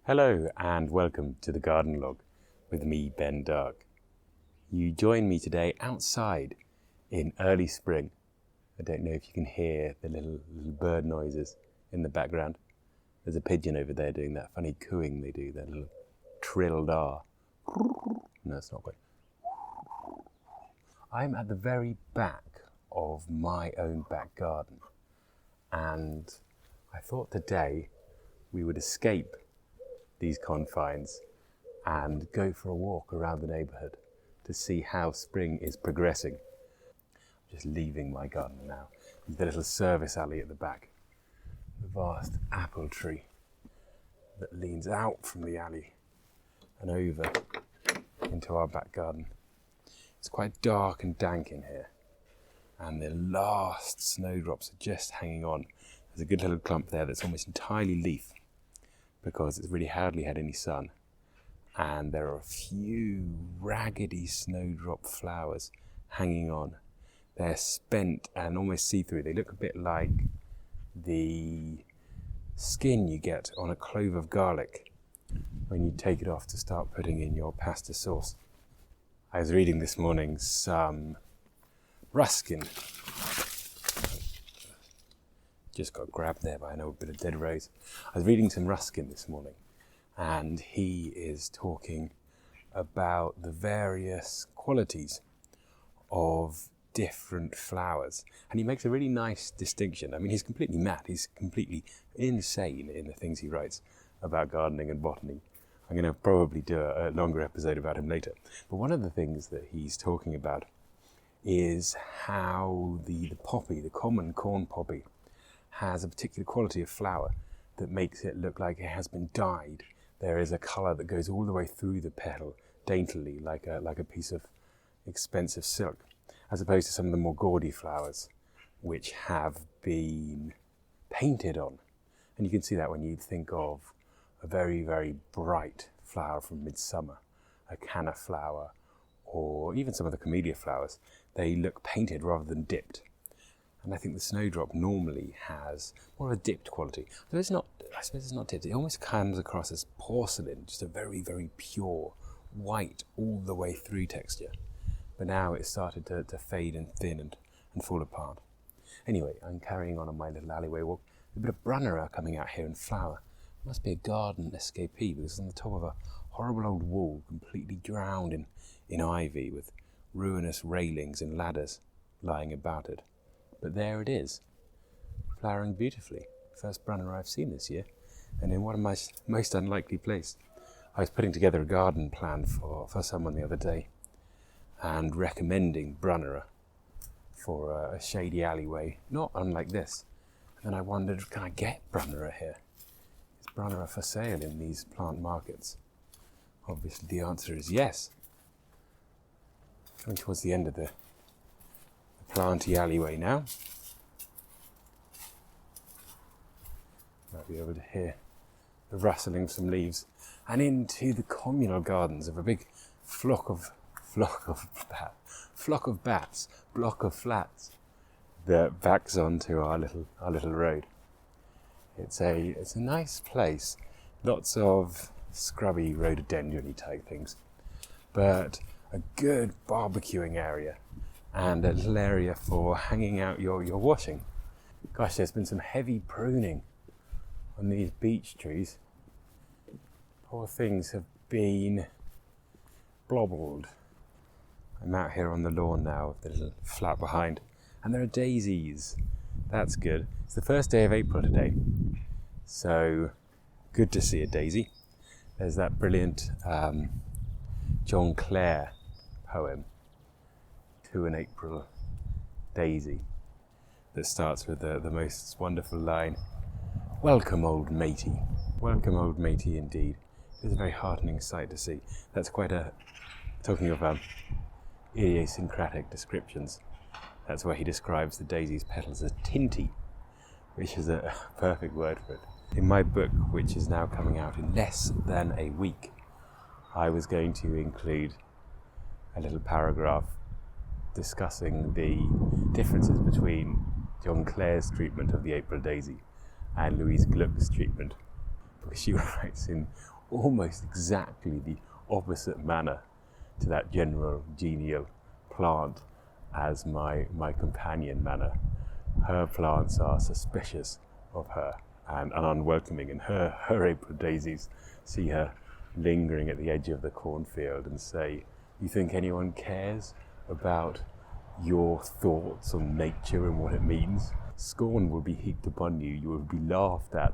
Hello and welcome to the Garden Log with me, Ben Dark. You join me today outside in early spring. I don't know if you can hear the little bird noises in the background. There's a pigeon over there doing that funny cooing they do, that little trilled R. No, it's not quite. I'm at the very back of my own back garden, and I thought today we would escape these confines and go for a walk around the neighbourhood to see how spring is progressing. I'm just leaving my garden now. There's the little service alley at the back, the vast apple tree that leans out from the alley and over into our back garden. It's quite dark and dank in here, and the last snowdrops are just hanging on. There's a good little clump there that's almost entirely leaf, because it's really hardly had any sun, and there are a few raggedy snowdrop flowers hanging on. They're spent and almost see-through. They look a bit like the skin you get on a clove of garlic when you take it off to start putting in your pasta sauce. I was reading this morning some Ruskin. Just got grabbed there by an old bit of dead rose. I was reading some Ruskin this morning, and he is talking about the various qualities of different flowers, and he makes a really nice distinction. I mean, he's completely mad. He's completely insane in the things he writes about gardening and botany. I'm going to probably do a longer episode about him later. But one of the things that he's talking about is how the poppy, the common corn poppy, has a particular quality of flower that makes it look like it has been dyed. There is a colour that goes all the way through the petal daintily, like a piece of expensive silk, as opposed to some of the more gaudy flowers which have been painted on. And you can see that when you think of a very, very bright flower from midsummer, a canna flower, or even some of the camellia flowers. They look painted rather than dipped. And I think the snowdrop normally has more of a dipped quality. Though I suppose it's not dipped. It almost comes across as porcelain, just a very, very pure, white, all the way through texture. But now it's started to fade and thin and fall apart. Anyway, I'm carrying on my little alleyway walk. A bit of brunnera coming out here in flower. It must be a garden escapee, because it's on the top of a horrible old wall, completely drowned in ivy, with ruinous railings and ladders lying about it. But there it is, flowering beautifully. First brunnera I've seen this year, and in one of my most unlikely place. I was putting together a garden plan for someone the other day, and recommending brunnera for a shady alleyway, not unlike this. And then I wondered, can I get brunnera here? Is brunnera for sale in these plant markets? Obviously the answer is yes. Coming towards the end of the planty alleyway now. Might be able to hear the rustling of some leaves, and into the communal gardens of a big flock of bats, block of flats that backs onto our little road. It's a nice place, lots of scrubby rhododendron-y type things, but a good barbecuing area and a little area for hanging out your washing. Gosh, there's been some heavy pruning on these beech trees. Poor things have been blobbled. I'm out here on the lawn now with the little flat behind, and there are daisies. That's good. It's the first day of April today, so good to see a daisy. There's that brilliant John Clare poem, To an April Daisy, that starts with the most wonderful line, "Welcome, old matey." Welcome, old matey, indeed. It's a very heartening sight to see. That's quite talking of idiosyncratic descriptions. That's where he describes the daisy's petals as tinty, which is a perfect word for it. In my book, which is now coming out in less than a week, I was going to include a little paragraph discussing the differences between John Clare's treatment of the April daisy and Louise Gluck's treatment, because she writes in almost exactly the opposite manner to that general genial plant as my companion manner. Her plants are suspicious of her and unwelcoming, and her April daisies see her lingering at the edge of the cornfield and say, "You think anyone cares about your thoughts on nature and what it means? Scorn will be heaped upon you, you will be laughed at."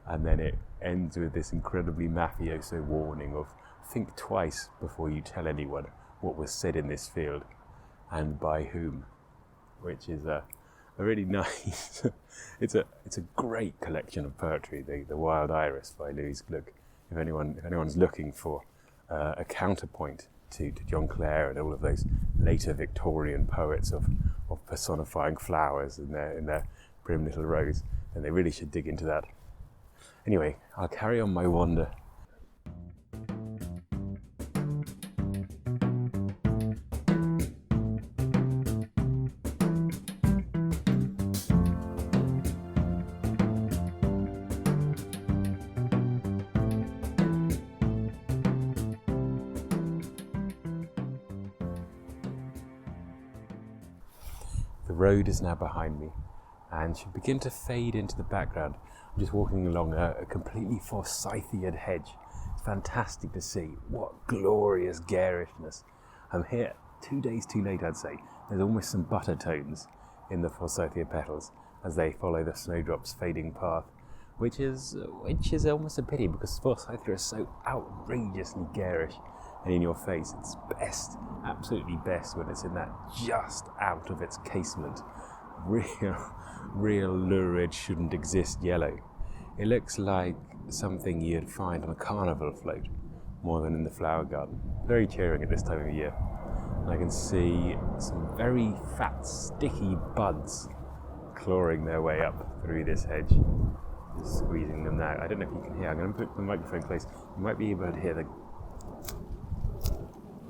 And then it ends with this incredibly mafioso warning of, think twice before you tell anyone what was said in this field and by whom, which is a really nice, it's a great collection of poetry, the Wild Iris by Louise Gluck. If anyone's looking for a counterpoint to John Clare and all of those later Victorian poets of personifying flowers in their prim little rows, then they really should dig into that. Anyway, I'll carry on my wander. The road is now behind me and should begin to fade into the background. I'm just walking along a completely forsythian hedge. It's fantastic to see. What glorious garishness. I'm here 2 days too late, I'd say. There's almost some butter tones in the forsythia petals as they follow the snowdrop's fading path, which is almost a pity because forsythia is so outrageously garish and in your face. It's best, absolutely best, when it's in that just out of its casement, real lurid shouldn't exist yellow. It looks like something you'd find on a carnival float more than in the flower garden. Very cheering at this time of year. And I can see some very fat, sticky buds clawing their way up through this hedge. Just squeezing them now. I don't know if you can hear. I'm going to put the microphone close. You might be able to hear the...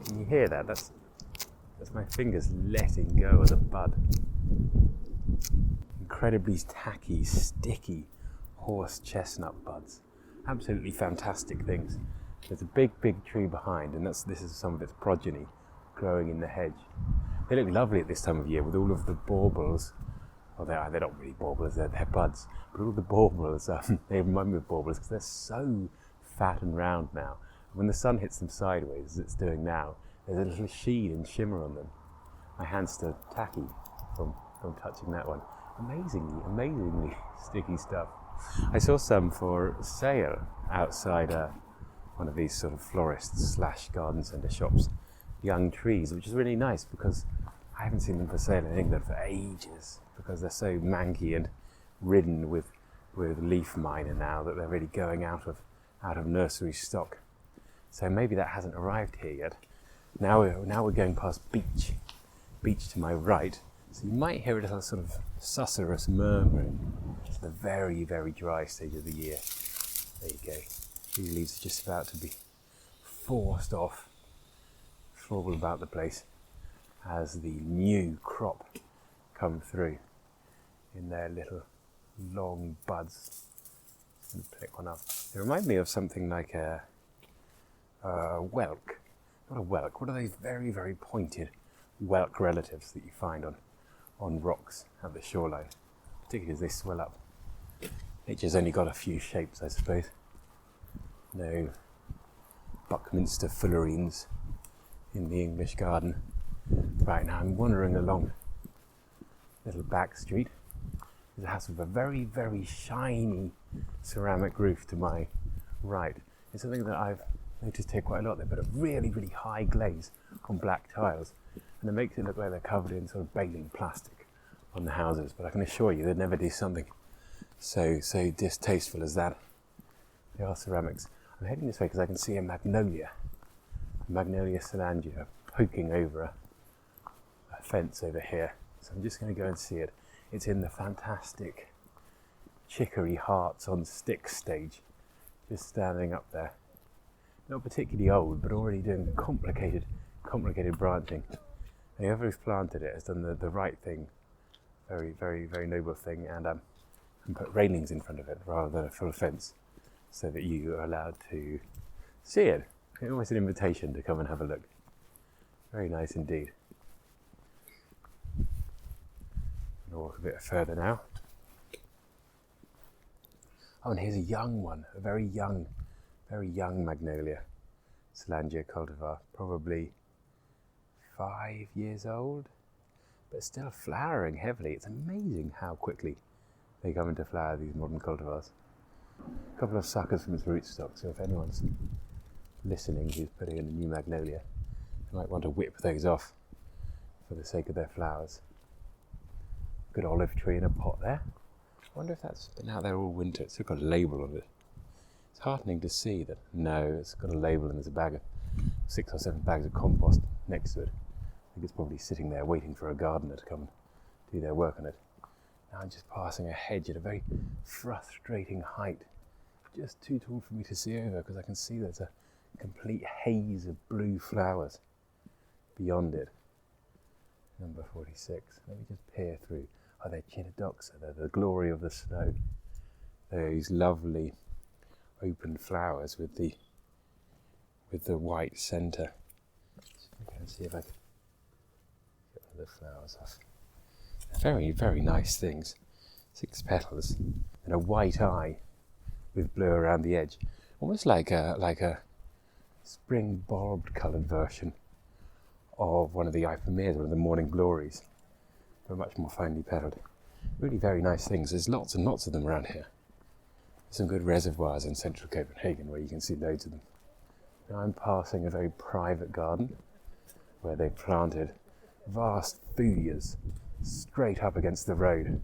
Can you hear that? That's my fingers letting go of the bud. Incredibly tacky, sticky horse chestnut buds. Absolutely fantastic things. There's a big tree behind, and this is some of its progeny growing in the hedge. They look lovely at this time of year with all of the baubles. Well, they're not really baubles, they're buds. But all the baubles, they remind me of baubles because they're so fat and round now. When the sun hits them sideways, as it's doing now, there's a little sheen and shimmer on them. My hand's still tacky from touching that one. Amazingly sticky stuff. I saw some for sale outside one of these sort of florists / garden centre shops. Young trees, which is really nice because I haven't seen them for sale in England for ages because they're so manky and ridden with leaf miner now that they're really going out of nursery stock. So maybe that hasn't arrived here yet. Now we're going past beach to my right. So you might hear a little sort of susurrus murmuring. It's the very dry stage of the year. There you go. These leaves are just about to be forced off, fall about the place as the new crop come through in their little long buds. And pick one up. They remind me of something like a whelk. Not a whelk. What are those very pointed whelk relatives that you find on rocks at the shoreline, particularly as they swell up? Nature's only got a few shapes, I suppose. No Buckminster fullerenes in the English garden. Right, now I'm wandering along a little back street. There's a house with a very shiny ceramic roof to my right. It's something that I've noticed here quite a lot. They've got a really high glaze on black tiles, and it makes it look like they're covered in sort of baling plastic on the houses, but I can assure you they'd never do something so distasteful as that. They are ceramics. I'm heading this way because I can see a magnolia solangia, poking over a fence over here. So I'm just going to go and see it. It's in the fantastic chicory hearts on sticks stage, just standing up there. Not particularly old, but already doing complicated branching. And whoever has planted it has done the right thing, very noble thing, and put railings in front of it rather than a full fence. so that you are allowed to see it. It's almost an invitation to come and have a look. Very nice indeed. I'll walk a bit further now. Oh, and here's a young one, a very young magnolia. Solangia cultivar, probably 5 years old, but still flowering heavily. It's amazing how quickly they come into flower, these modern cultivars. A couple of suckers from its rootstock, so if anyone's listening who's putting in a new magnolia, you might want to whip those off for the sake of their flowers. Good olive tree in a pot there. I wonder if that's been out there all winter. It's still got a label on it. It's heartening to see that, no, it's got a label and there's a bag of 6 or 7 bags of compost next to it. I think it's probably sitting there waiting for a gardener to come and do their work on it. Now I'm just passing a hedge at a very frustrating height. Just too tall for me to see over because I can see there's a complete haze of blue flowers beyond it. Number 46. Let me just peer through. Oh, they're Chinodoxa. They're the glory of the snow. Those lovely open flowers with the white centre. Let's see if I can get one of the flowers off. Very, very nice things. 6 petals and a white eye with blue around the edge. Almost like a spring bulb coloured version of one of the Ipomeas, one of the morning glories, but much more finely petalled. Really very nice things. There's lots and lots of them around here. There's some good reservoirs in central Copenhagen where you can see loads of them. Now I'm passing a very private garden where they planted vast thujas straight up against the road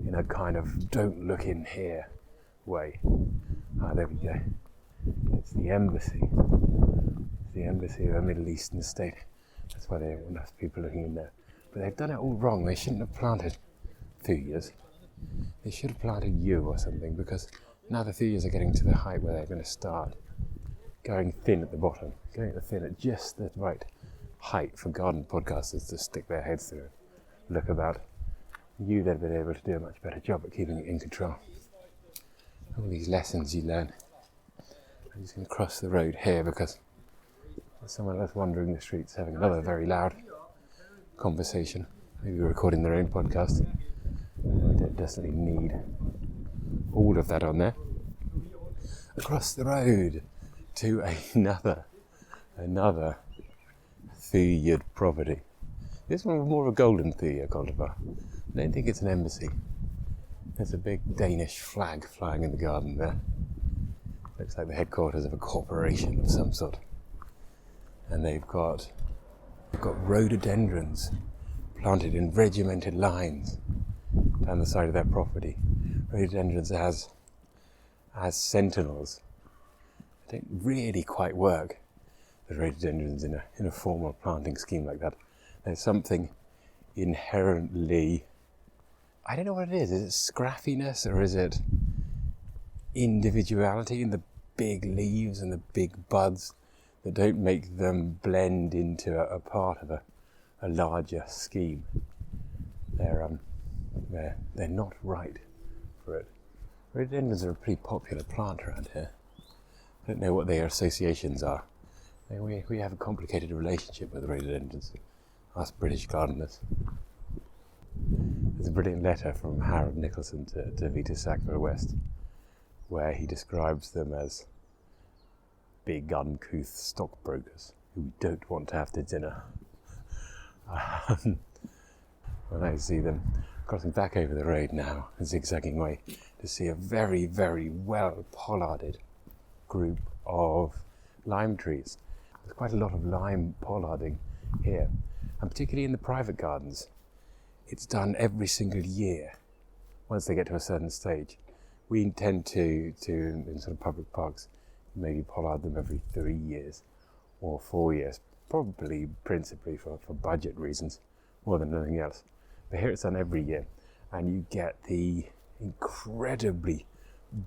in a kind of don't look in here way. Ah, there we go. It's the embassy. It's the embassy of a Middle Eastern state. That's why there are enough people looking in there. But they've done it all wrong. They shouldn't have planted thujas. They should have planted yew or something, because now the thujas are getting to the height where they're going to start going thin at the bottom, going thin at just the right height for garden podcasters to stick their heads through and look about. Yew, they've been able to do a much better job at keeping it in control. All these lessons you learn. I'm just going to cross the road here because there's someone else wandering the streets having another very loud conversation. Maybe recording their own podcast. I don't definitely need all of that on there. Across the road to another thujid property. This one was more of a golden thuja cultivar. I don't think it's an embassy. There's a big Danish flag flying in the garden there. Looks like the headquarters of a corporation of some sort. And they've got rhododendrons planted in regimented lines down the side of their property. Rhododendrons as sentinels. They don't really quite work, the rhododendrons in a formal planting scheme like that. There's something inherently, I don't know what it is. Is it scraffiness or is it individuality in the big leaves and the big buds that don't make them blend into a part of a larger scheme? They're not right for it. Rhododendrons are a pretty popular plant around here. I don't know what their associations are. We have a complicated relationship with rhododendrons, us British gardeners. There's a brilliant letter from Harold Nicholson to Vita Sackville West, where he describes them as big uncouth stockbrokers who we don't want to have to dinner. When I see them crossing back over the road now, a zigzagging way, to see a very, very well pollarded group of lime trees. There's quite a lot of lime pollarding here, and particularly in the private gardens. It's done every single year once they get to a certain stage. We intend to in sort of public parks, maybe pollard them every 3 years or 4 years, probably principally for budget reasons more than anything else. But here it's done every year, and you get the incredibly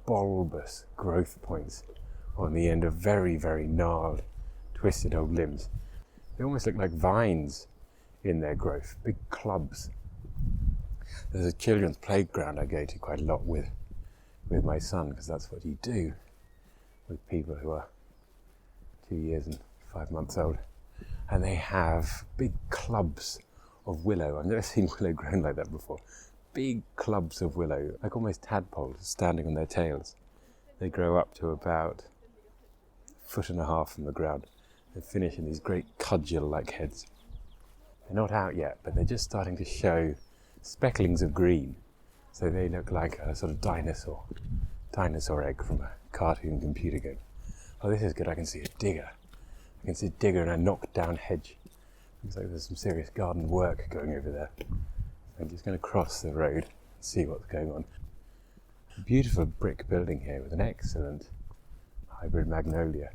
bulbous growth points on the end of very, very gnarled, twisted old limbs. They almost look like vines in their growth, big clubs. There's a children's playground I go to quite a lot with my son, because that's what you do with people who are 2 years and 5 months old. And they have big clubs of willow. I've never seen willow grown like that before. Big clubs of willow, like almost tadpoles standing on their tails. They grow up to about 1.5 feet from the ground and finish in these great cudgel-like heads. They're not out yet, but they're just starting to show specklings of green. So they look like a sort of dinosaur egg from a cartoon computer game. Oh, this is good. I can see a digger. I can see a digger and a knocked down hedge. Looks like there's some serious garden work going over there. I'm just going to cross the road and see what's going on. A beautiful brick building here with an excellent hybrid magnolia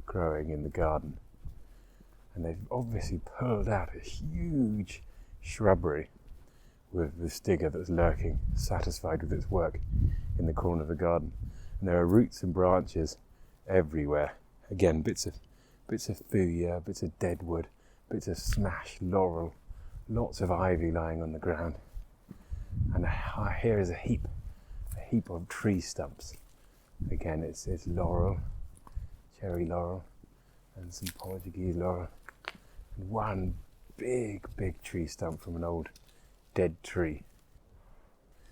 growing in the garden. And they've obviously pulled out a huge shrubbery with this digger that's lurking, satisfied with its work in the corner of the garden. And there are roots and branches everywhere. Again, bits of thuya, bits of deadwood, bits of smashed laurel, lots of ivy lying on the ground. And here is a heap of tree stumps. Again, it's laurel, cherry laurel, and some Portuguese laurel. And one big tree stump from an old dead tree.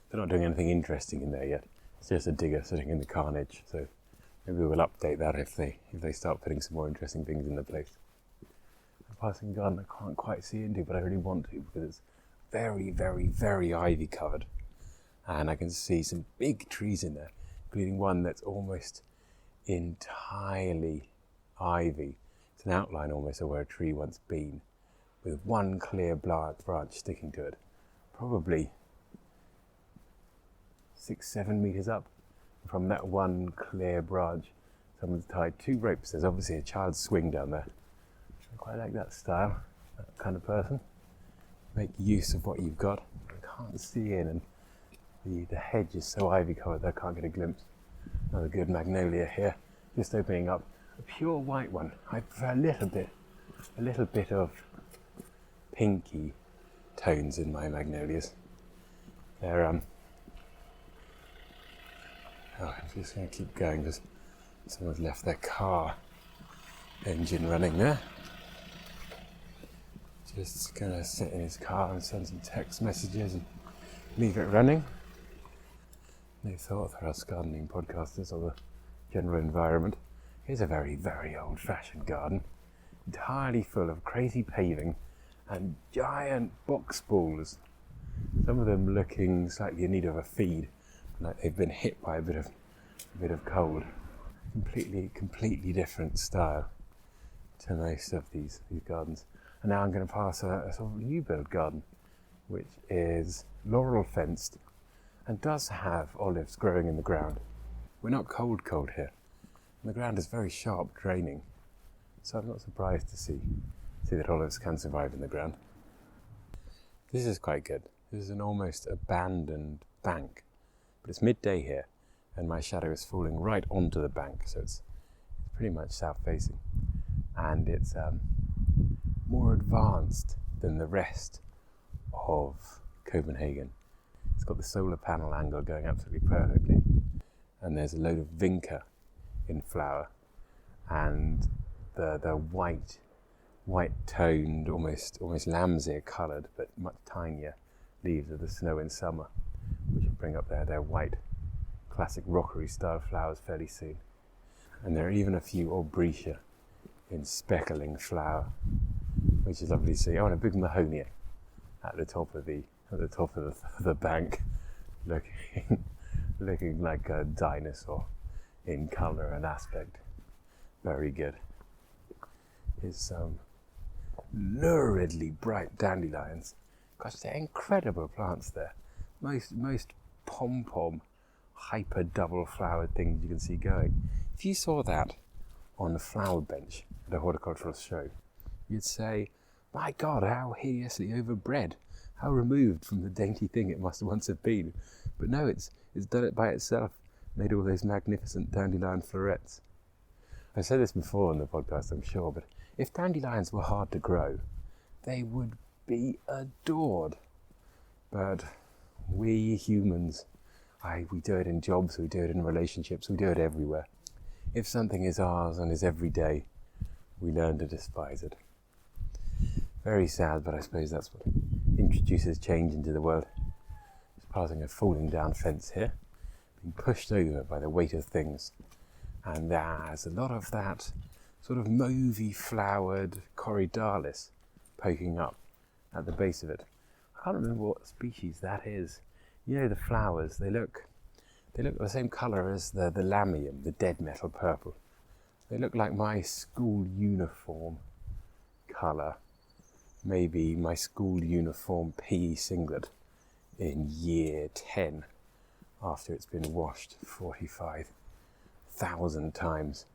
They're not doing anything interesting in there yet. It's just a digger sitting in the carnage. So maybe we'll update that if they start putting some more interesting things in the place. I'm passing a garden I can't quite see into, but I really want to because it's very ivy covered. And I can see some big trees in there, including one that's almost entirely ivy. It's an outline almost of where a tree once been, with one clear branch sticking to it, probably 6-7 meters up. From that one clear branch, someone's tied 2 ropes. There's obviously a child's swing down there. I quite like that style, that kind of person. Make use of what you've got. I can't see in, and the hedge is so ivy covered that I can't get a glimpse. Another good magnolia here, just opening up. A pure white one. I prefer a little bit of pinky tones in my magnolias. They're I'm just going to keep going because someone's left their car engine running there. Just going to sit in his car and send some text messages and leave it running. No thought for us gardening podcasters or the general environment. Here's a very old-fashioned garden, entirely full of crazy paving and giant box balls. Some of them looking slightly in need of a feed, like they've been hit by a bit of cold. Completely different style to most of these gardens. And now I'm going to pass a sort of new build garden, which is laurel fenced and does have olives growing in the ground. We're not cold here. And the ground is very sharp draining, so I'm not surprised to see that olives can survive in the ground. This is quite good. This is an almost abandoned bank, but it's midday here, and my shadow is falling right onto the bank, so it's pretty much south facing, and it's more advanced than the rest of Copenhagen. It's got the solar panel angle going absolutely perfectly, and there's a load of vinca in flower, and the white toned, almost lamb's ear coloured, but much tinier leaves of the snow in summer, which will bring up their white, classic rockery style flowers fairly soon. And there are even a few aubrietia in speckling flower, which is lovely to see. Oh, and a big mahonia at the top of the bank, looking like a dinosaur in colour and aspect. Very good. Here's some luridly bright dandelions. Gosh, they're incredible plants there. Most pom-pom, hyper double flowered things you can see going. If you saw that on the flower bench at a horticultural show, you'd say, my God, how hideously overbred, how removed from the dainty thing it must once have been. But no, it's done it by itself, made all those magnificent dandelion florets. I've said this before on the podcast, I'm sure, but if dandelions were hard to grow, they would be adored. But we humans, we do it in jobs, we do it in relationships, we do it everywhere. if something is ours and is every day, we learn to despise it. Very sad, but I suppose that's what introduces change into the world. Just passing a falling down fence here, being pushed over by the weight of things. And there's a lot of that sort of mauvey flowered corridalis poking up at the base of it. I can't remember what species that is. You know, the flowers, they look the same colour as the lamium, the dead metal purple. They look like my school uniform colour. Maybe my school uniform PE singlet in year 10 after it's been washed 45,000 times.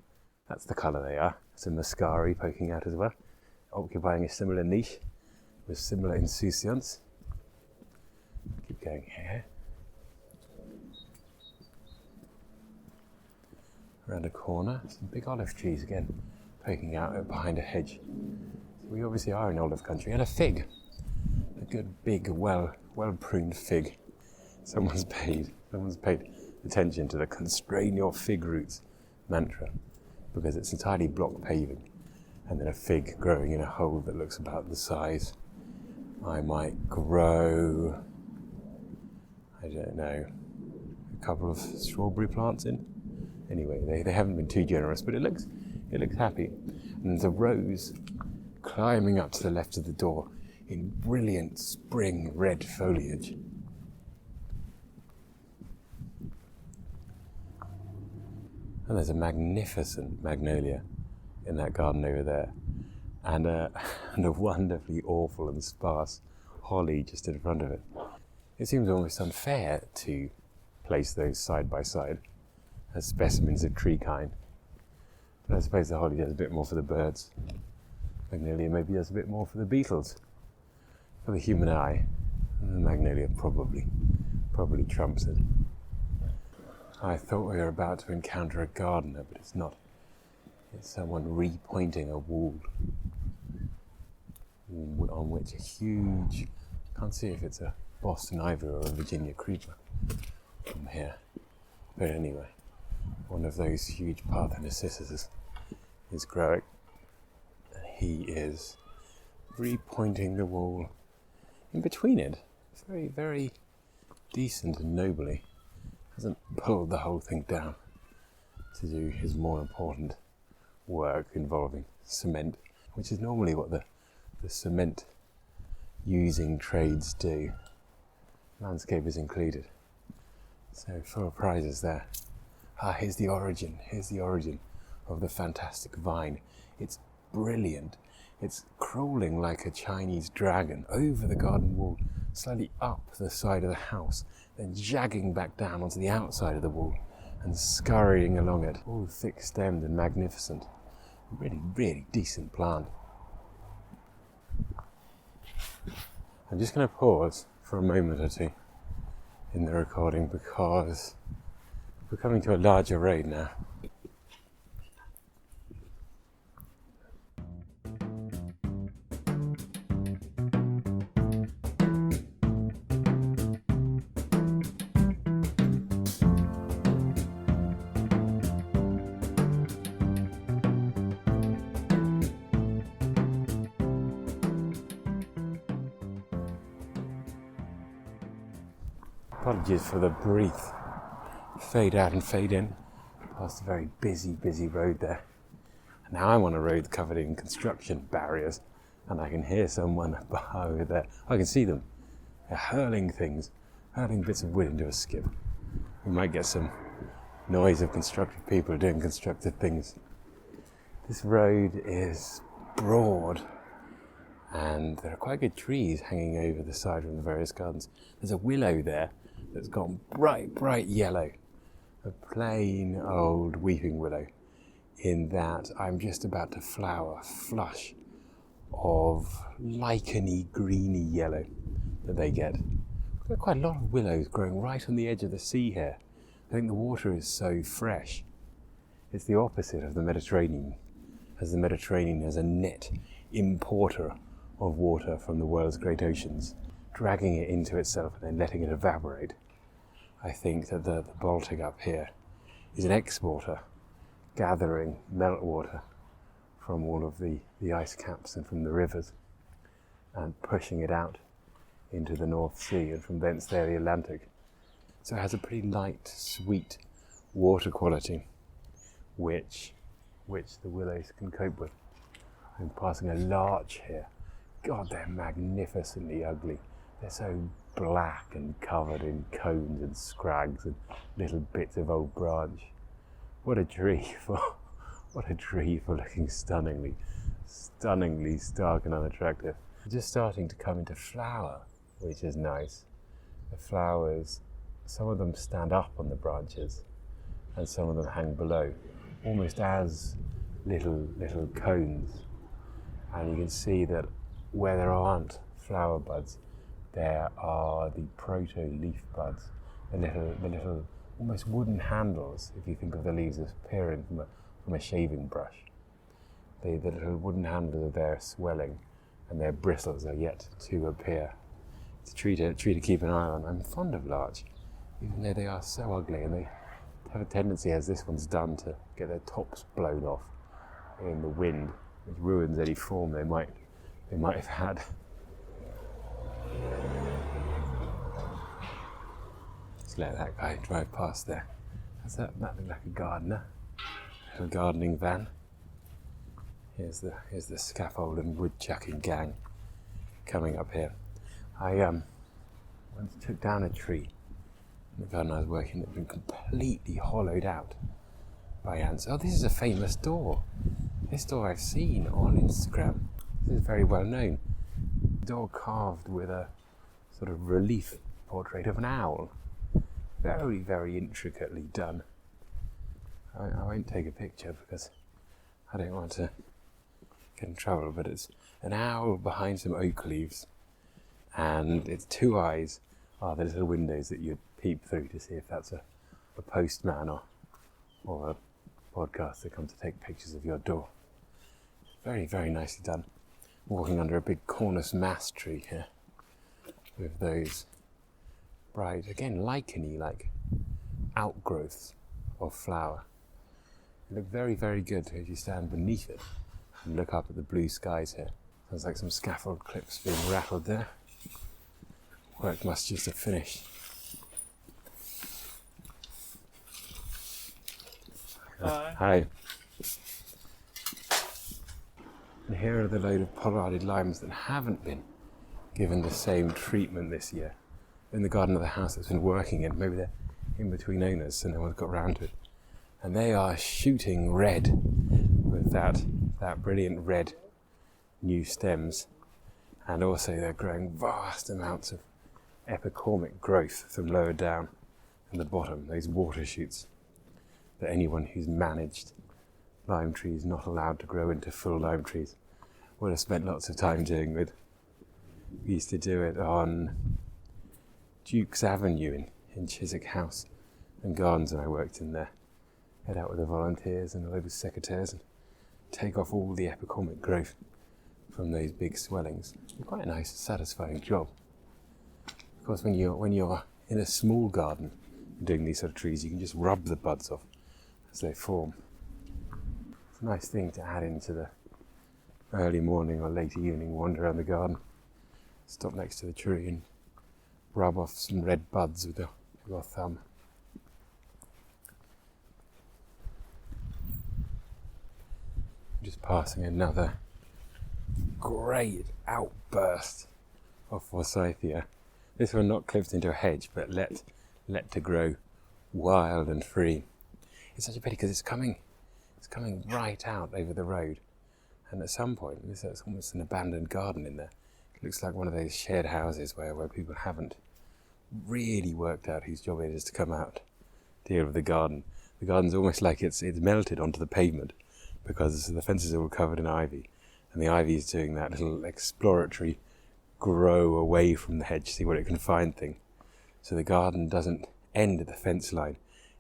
That's the colour they are. It's a muscari poking out as well, occupying a similar niche with similar insouciance. Keep going here. Around a corner, some big olive trees again, poking out behind a hedge. So we obviously are in olive country. And a fig, a good big, well-pruned fig. Someone's paid attention to the constrain your fig roots mantra, because it's entirely block paving, and then a fig growing in a hole that looks about the size I might grow, I don't know, a couple of strawberry plants in. Anyway, they haven't been too generous, but it looks happy. And there's a rose climbing up to the left of the door in brilliant spring red foliage. And there's a magnificent magnolia in that garden over there, and a wonderfully awful and sparse holly just in front of it. It seems almost unfair to place those side by side as specimens of tree kind. But I suppose the holly does a bit more for the birds. Magnolia maybe does a bit more for the beetles. For the human eye, and the magnolia probably trumps it. I thought we were about to encounter a gardener, but it's not. It's someone repointing a wall on which a huge, can't see if it's a Boston ivy or a Virginia creeper from here. But anyway, one of those huge Parthenocissus is growing. And he is repointing the wall in between it. Very, very decent and nobly. Hasn't pulled the whole thing down to do his more important work involving cement, which is normally what the cement using trades do, landscapers included. So full of prizes there. Here's the origin of the fantastic vine. It's brilliant. It's crawling like a Chinese dragon over the garden wall, slightly up the side of the house, then jagging back down onto the outside of the wall and scurrying along it, all thick-stemmed and magnificent. Really, really decent plant. I'm just going to pause for a moment or two in the recording because we're coming to a larger road now. Apologies for the brief fade out and fade in past a very busy road there. And now I'm on a road covered in construction barriers, and I can hear someone over there. I can see them. They're hurling bits of wood into a skip. We might get some noise of constructive people doing constructive things. This road is broad, and there are quite good trees hanging over the side from the various gardens. There's a willow there that's gone bright yellow, a plain old weeping willow, in that I'm just about to flower a flush of licheny greeny yellow that they get. We've got quite a lot of willows growing right on the edge of the sea here. I think the water is so fresh. It's the opposite of the Mediterranean, as the Mediterranean is a net importer of water from the world's great oceans, dragging it into itself and then letting it evaporate. I think that the Baltic up here is an exporter, gathering meltwater from all of the ice caps and from the rivers and pushing it out into the North Sea, and from thence there the Atlantic. So it has a pretty light, sweet water quality which the willows can cope with. I'm passing a larch here. God, they're magnificently ugly. They're so black and covered in cones and scrags and little bits of old branch. What a tree for looking stunningly stark and unattractive. Just starting to come into flower, which is nice. The flowers, some of them stand up on the branches and some of them hang below, almost as little cones. And you can see that where there aren't flower buds, there are the proto-leaf buds, the little almost wooden handles, if you think of the leaves as appearing from a shaving brush. The little wooden handles are there swelling, and their bristles are yet to appear. It's a tree to keep an eye on. I'm fond of larch, even though they are so ugly, and they have a tendency, as this one's done, to get their tops blown off in the wind, which ruins any form they might have had. Just let that guy drive past there. Does that look like a gardener? A gardening van. Here's the scaffold and woodchucking gang coming up here. I once took down a tree in the garden I was working that had been completely hollowed out by ants. Oh, this is a famous door. This door I've seen on Instagram. This is very well known. Door carved with a sort of relief portrait of an owl. Very, very intricately done. I won't take a picture because I don't want to get in trouble, but it's an owl behind some oak leaves, and its two eyes are the little windows that you peep through to see if that's a postman or a podcaster come to take pictures of your door. Very, very nicely done. Walking under a big Cornus mast tree here with those bright, again, lichen-y like outgrowths of flower. They look very, very good as you stand beneath it and look up at the blue skies here. Sounds like some scaffold clips being rattled there. Work must just have finished. Hi. And here are the load of pollarded limes that haven't been given the same treatment this year. In the garden of the house that's been working in, maybe they're in between owners so no one's got round to it. And they are shooting red with that brilliant red new stems. And also they're growing vast amounts of epicormic growth from lower down in the bottom, those water shoots that anyone who's managed lime trees not allowed to grow into full lime trees would have spent lots of time doing with. We used to do it on Duke's Avenue in Chiswick House and Gardens, and I worked in there. Head out with the volunteers and a load of secretaries and take off all the epicormic growth from those big swellings. It's quite a nice, satisfying job. Of course, when you're in a small garden doing these sort of trees, you can just rub the buds off as they form. It's a nice thing to add into the early morning or late evening wander around the garden. Stop next to the tree and rub off some red buds with your thumb. Just passing another great outburst of forsythia. This one not clipped into a hedge, but let to grow wild and free. It's such a pity because it's coming right out over the road, and at some point, there's almost an abandoned garden in there. It looks like one of those shared houses where people haven't really worked out whose job it is to come out, deal with the garden. The garden's almost like it's melted onto the pavement because the fences are all covered in ivy, and the ivy is doing that little exploratory grow away from the hedge, see what it can find thing. So the garden doesn't end at the fence line,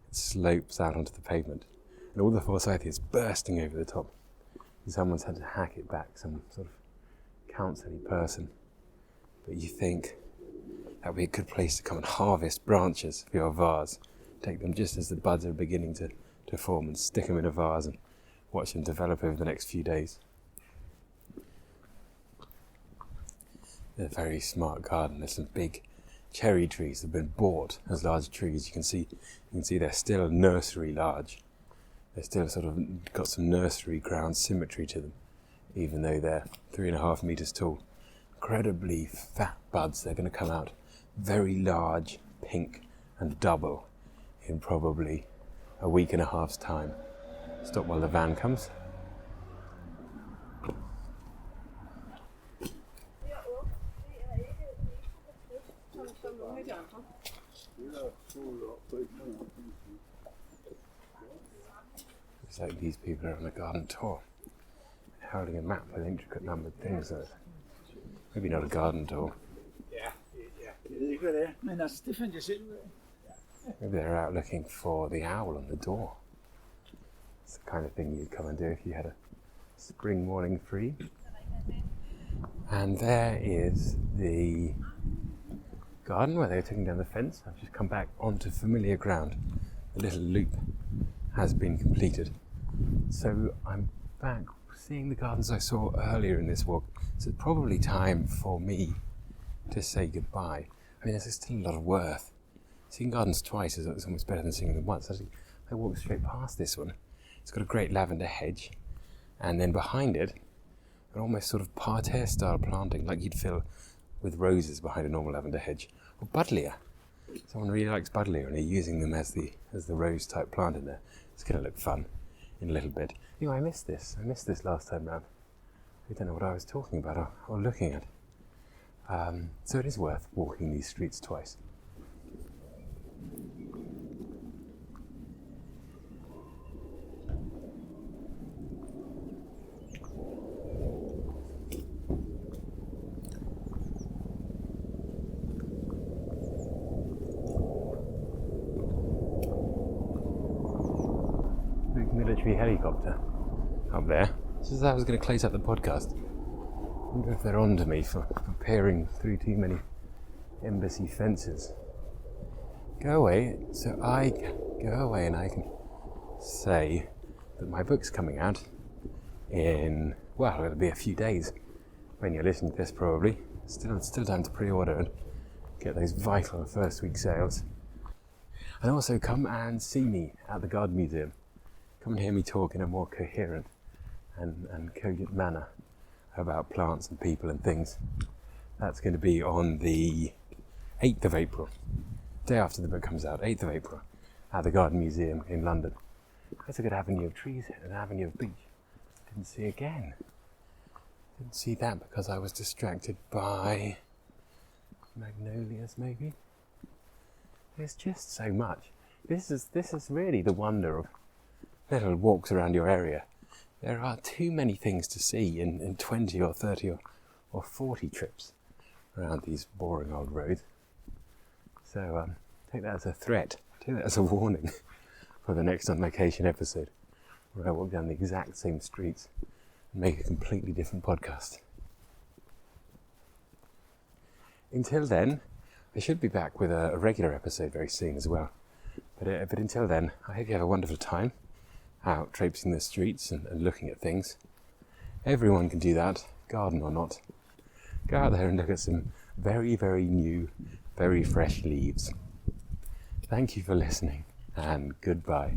it slopes out onto the pavement. And all the forsythia is bursting over the top. And someone's had to hack it back, some sort of counsel-y person. But you think that would be a good place to come and harvest branches for your vase. Take them just as the buds are beginning to to form and stick them in a vase and watch them develop over the next few days. A very smart garden. There's some big cherry trees that have been bought as large trees. You can see they're still nursery large. They're still sort of got some nursery ground symmetry to them, even though they're 3.5 meters tall. Incredibly fat buds. They're going to come out very large, pink and double in probably a week and a half's time. Stop while the van comes. It's like these people are on a garden tour, holding a map with intricate numbered things on it. Maybe not a garden tour. Maybe they're out looking for the owl on the door. It's the kind of thing you'd come and do if you had a spring morning free. And there is the garden where they were taking down the fence. I've just come back onto familiar ground. The little loop has been completed. So I'm back seeing the gardens I saw earlier in this walk. So it's probably time for me to say goodbye. I mean, there's still a lot of worth. Seeing gardens twice is almost better than seeing them once. Actually, I walked straight past this one. It's got a great lavender hedge, and then behind it, an almost sort of parterre-style planting, like you'd fill with roses behind a normal lavender hedge, or buddleia. Someone really likes buddleia, and they're using them as the rose-type plant in there. It's going to look fun in a little bit. Anyway, I missed this last time round. I don't know what I was talking about or looking at. So it is worth walking these streets twice. Big military helicopter up there. Just as I was going to close out the podcast. I wonder if they're on to me for peering through too many embassy fences. Go away, so I can go away and I can say that my book's coming out in, well, it'll be a few days when you're listening to this probably. Still time to pre-order and get those vital first week sales. And also come and see me at the Garden Museum. Come and hear me talk in a more coherent and cogent manner about plants and people and things. That's going to be on the 8th of April, day after the book comes out, 8th of April, at the Garden Museum in London. There's a good avenue of trees here, an avenue of beech. Didn't see again. Didn't see that because I was distracted by magnolias, maybe. There's just so much. This is really the wonder of little walks around your area. There are too many things to see in 20 or 30 or 40 trips around these boring old roads. So take that as a threat, take that as a warning for the next On Location episode, where I walk down the exact same streets and make a completely different podcast. Until then, I should be back with a regular episode very soon as well. But until then, I hope you have a wonderful time out traipsing the streets and looking at things. Everyone can do that, garden or not. Go out there and look at some very, very new, very fresh leaves. Thank you for listening, and goodbye.